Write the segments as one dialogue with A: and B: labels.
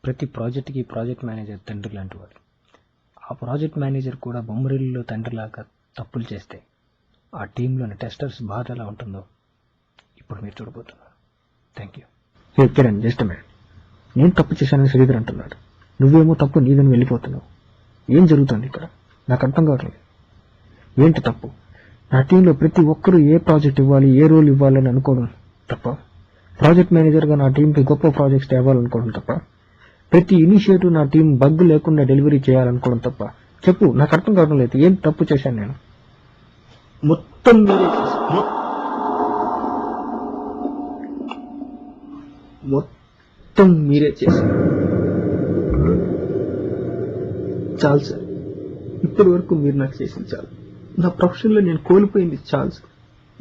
A: ప్రతి ప్రాజెక్ట్కి project manager తండ్రి లాంటివాడు. ఆ ప్రాజెక్ట్ మేనేజర్ కూడా బొమ్మరిల్లులో తండ్రిలాగా తప్పులు చేస్తే ఆ టీంలోని టెస్టర్స్ బాధ ఎలా ఉంటుందో ఇప్పుడు మీరు చూడబోతున్నారు. Thank you. Hey Kiran, just man, నేను తప్పు చేశానని శ్రీధర్ అంటున్నాడు. నువ్వేమో తప్పు నీదని వెళ్ళిపోతున్నావు. ఏం జరుగుతుంది ఇక్కడ? నాకు అర్థం కావట్లేదు. ఏంటి తప్పు? నా టీంలో ప్రతి ఒక్కరూ ఏ ప్రాజెక్ట్ ఇవ్వాలి, ఏ రోల్ ఇవ్వాలని అనుకోవడం తప్ప? ప్రాజెక్ట్ మేనేజర్గా నా టీంకి గొప్ప ప్రాజెక్ట్స్ తేవాలనుకోవడం తప్ప? ప్రతి ఇనిషియేటివ్ నా టీం బగ్ లేకుండా డెలివరీ చేయాలనుకోవడం తప్ప? చెప్పు, నాకు అర్థం కావడం లేదు. ఏం తప్పు చేశాను నేను? మొత్తం మీరే చేశారు. చాలు సార్, ఇప్పటి వరకు మీరు నాకు చేసింది చాలు. నా ప్రొఫెషన్లో నేను కోల్పోయింది చాలు సార్.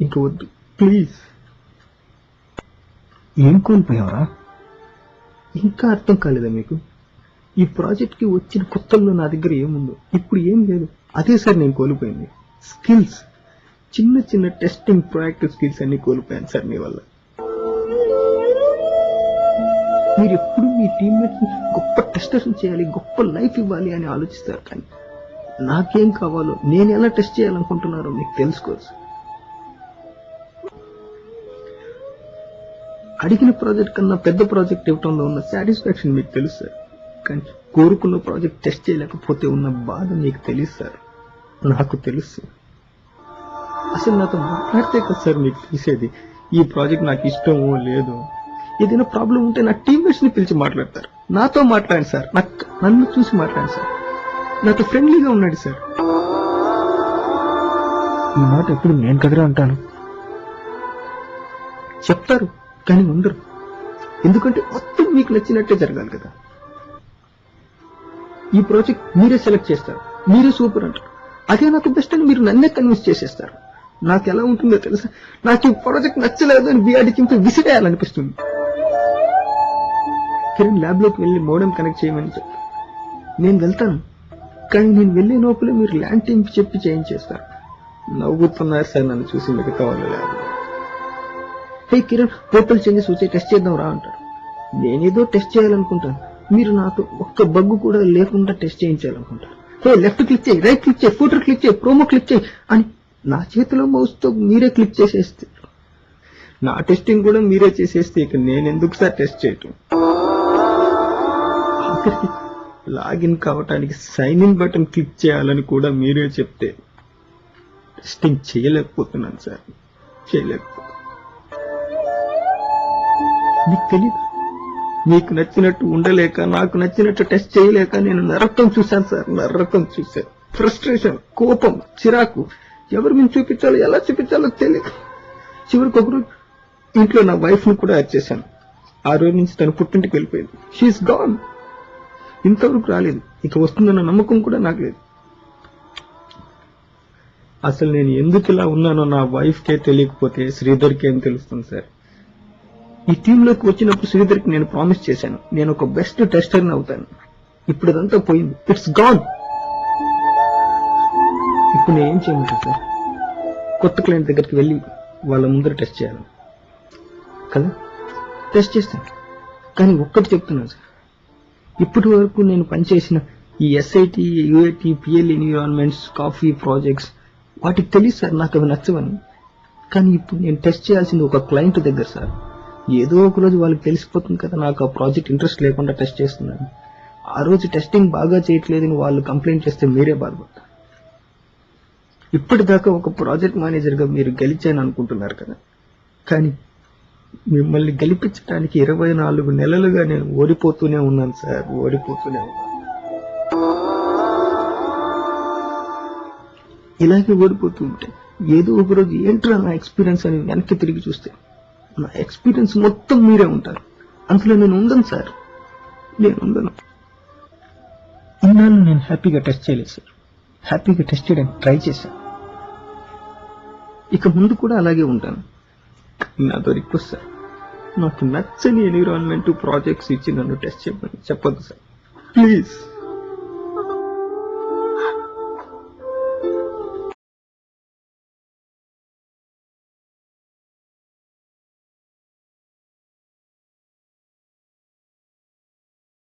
A: ఇంక వద్దు ప్లీజ్. ఏం కోల్పోయావరా? ఇంకా అర్థం కాలేదా మీకు? ఈ ప్రాజెక్ట్కి వచ్చిన కొత్తల్లో నా దగ్గర ఏముందో ఇప్పుడు ఏం లేదు. అదే సార్ నేను కోల్పోయింది. స్కిల్స్, చిన్న చిన్న టెస్టింగ్ ప్రొయాక్టివ్ స్కిల్స్ అన్ని కోల్పోయాను సార్ మీ వల్ల. మీరు ఎప్పుడు మీ టీమ్మేట్స్ గొప్ప టెస్టర్స్ చేయాలి, గొప్ప లైఫ్ ఇవ్వాలి అని ఆలోచిస్తారు. కానీ నాకేం కావాలో, నేను ఎలా టెస్ట్ చేయాలనుకుంటున్నారో మీకు తెలుసుకోవచ్చు. అడిగిన ప్రాజెక్ట్ కన్నా పెద్ద ప్రాజెక్ట్ ఇవ్వడంలో ఉన్న సాటిస్ఫాక్షన్ మీకు తెలుసు సార్. కానీ కోరుకున్న ప్రాజెక్ట్ టెస్ట్ చేయలేకపోతే ఉన్న బాధ మీకు తెలుసు సార్. నాకు తెలుసు. అసలు నాతో మాట్లాడితే కదా సార్ మీకు తెలిసేది ఈ ప్రాజెక్ట్ నాకు ఇష్టమో లేదో. ఏదైనా ప్రాబ్లం ఉంటే నా టీమ్మేట్స్ ని పిలిచి మాట్లాడతారు. నాతో మాట్లాడండి సార్, నన్ను చూసి మాట్లాడండి సార్. నాతో ఫ్రెండ్లీగా ఉన్నాడు సార్. ఈ మాట ఎప్పుడు నేను కదరా అంటాను. చెప్తారు కానీ ఉండరు. ఎందుకంటే మొత్తం మీకు నచ్చినట్టే జరగాలి కదా. ఈ ప్రాజెక్ట్ మీరే సెలెక్ట్ చేస్తారు, మీరే సూపర్ అంటారు. అదే నాకు బెస్ట్ అని మీరు నన్నే కన్విన్స్ చేసేస్తారు. నాకు ఎలా ఉంటుందో తెలుసా? నాకు ఈ ప్రాజెక్ట్ నచ్చలేదు అని బీఆర్డీ కింద విసిరేయాలనిపిస్తుంది. కిరణ్ ల్యాబ్ లోకి వెళ్ళి మోడెం కనెక్ట్ చేయమని చెప్పి నేను వెళ్తాను. కానీ నేను వెళ్లే లోపలే మీరు ల్యాండ్ టీమ్ చెప్పి చేయించేస్తారు. నవ్వుతున్నారు సార్ నన్ను చూసి మిగతా వాళ్ళు ల్యాబ్. హే కిరణ్, పోర్టల్ చేంజెస్ వచ్చే టెస్ట్ చేద్దాం రా అంటారు. నేనేదో టెస్ట్ చేయాలనుకుంటాను, మీరు నాతో ఒక్క బగ్గు కూడా లేకుండా టెస్ట్ చేయించాలనుకుంటారు. హే లెఫ్ట్ క్లిక్ చేయి, రైట్ క్లిక్ చేయి, ఫూటర్ క్లిక్ చేయి, ప్రోమో క్లిక్ చేయి అని నా చేతిలో మౌస్ తో మీరే క్లిక్ చేసేస్తే, నా టెస్టింగ్ కూడా మీరే చేసేస్తే ఇక నేను ఎందుకు సార్ టెస్ట్ చేయటం? లాగిన్ కావటానికి సైన్ ఇన్ బటన్ క్లిక్ చేయాలని కూడా మీరే చెప్తే టెస్టింగ్ చేయలేకపోతున్నాను సార్. చేయలేకపోతున్నాను. మీకు తెలియదు, మీకు నచ్చినట్టు ఉండలేక, నాకు నచ్చినట్టు టెస్ట్ చేయలేక నేను నరకం చూశాను సార్. నరకం చూశాను. ఫ్రస్ట్రేషన్, కోపం, చిరాకు, ఎవరు మేము చూపించాలో, ఎలా చూపించాలో తెలియదు. చివరికి ఒకరోజు ఇంట్లో నా వైఫ్ ను కూడా యాడ్ చేశాను. ఆ రోజు నుంచి తను పుట్టింటికి వెళ్ళిపోయింది. She is gone. ఇంతవరకు రాలేదు. ఇక వస్తుందన్న నమ్మకం కూడా నాకు లేదు. అసలు నేను ఎందుకు ఇలా ఉన్నానో నా వైఫ్ కే తెలియకపోతే శ్రీధర్కి ఏం తెలుస్తుంది సార్? ఈ టీంలోకి వచ్చినప్పుడు శ్రీధర్కి నేను ప్రామిస్ చేశాను, నేను ఒక బెస్ట్ టెస్టర్ని అవుతాను. ఇప్పుడు అదంతా పోయింది. It's gone. ఇప్పుడు నేను ఏం చేయమంటాను సార్? కొత్త క్లయింట్ దగ్గరికి వెళ్ళి వాళ్ళ ముందర టెస్ట్ చేయాలి కదా? టెస్ట్ చేస్తాను. కానీ ఒక్కటి చెప్తున్నాను సార్, ఇప్పటి వరకు నేను పనిచేసిన ఈ SIT, UIT, PL environments, coffee projects వాటికి తెలియదు సార్ నాకు అవి నచ్చవని. కానీ ఇప్పుడు నేను టెస్ట్ చేయాల్సింది ఒక క్లయింట్ దగ్గర సార్. ఏదో ఒక రోజు వాళ్ళకి తెలిసిపోతుంది కదా నాకు ఆ ప్రాజెక్ట్ ఇంట్రెస్ట్ లేకుండా టెస్ట్ చేస్తున్నాను. ఆ రోజు టెస్టింగ్ బాగా చేయట్లేదని వాళ్ళు కంప్లైంట్ చేస్తే మీరే బాధపడతారు. ఇప్పటిదాకా ఒక ప్రాజెక్ట్ మేనేజర్గా మీరు గెలిచాను అనుకుంటున్నారు కదా, కానీ మిమ్మల్ని గెలిపించడానికి 24 నెలలుగా నేను ఓడిపోతూనే ఉన్నాను సార్. ఓడిపోతూనే ఉన్నాను. ఇలాగే ఓడిపోతూ ఉంటే ఏదో ఒక రోజు ఏంట్రా నా ఎక్స్పీరియన్స్ అని వెనక్కి తిరిగి చూస్తే నా ఎక్స్పీరియన్స్ మొత్తం మీరే ఉంటారు. అందులో నేను ఉండను సార్. నేను ఉండను. ఇన్నాళ్ళు నేను హ్యాపీగా టెస్ట్ చేయలేదు సార్. హ్యాపీగా టెస్ట్ చేయడానికి ట్రై చేశాను. ఇక ముందు కూడా అలాగే ఉంటాను. నాతో రిక్వెస్ట్ సార్, నాకు నచ్చని ఎన్విరాన్మెంట్ ప్రాజెక్ట్స్ ఇచ్చి నన్ను టెస్ట్ చేయమని చెప్పొద్దు సార్ ప్లీజ్.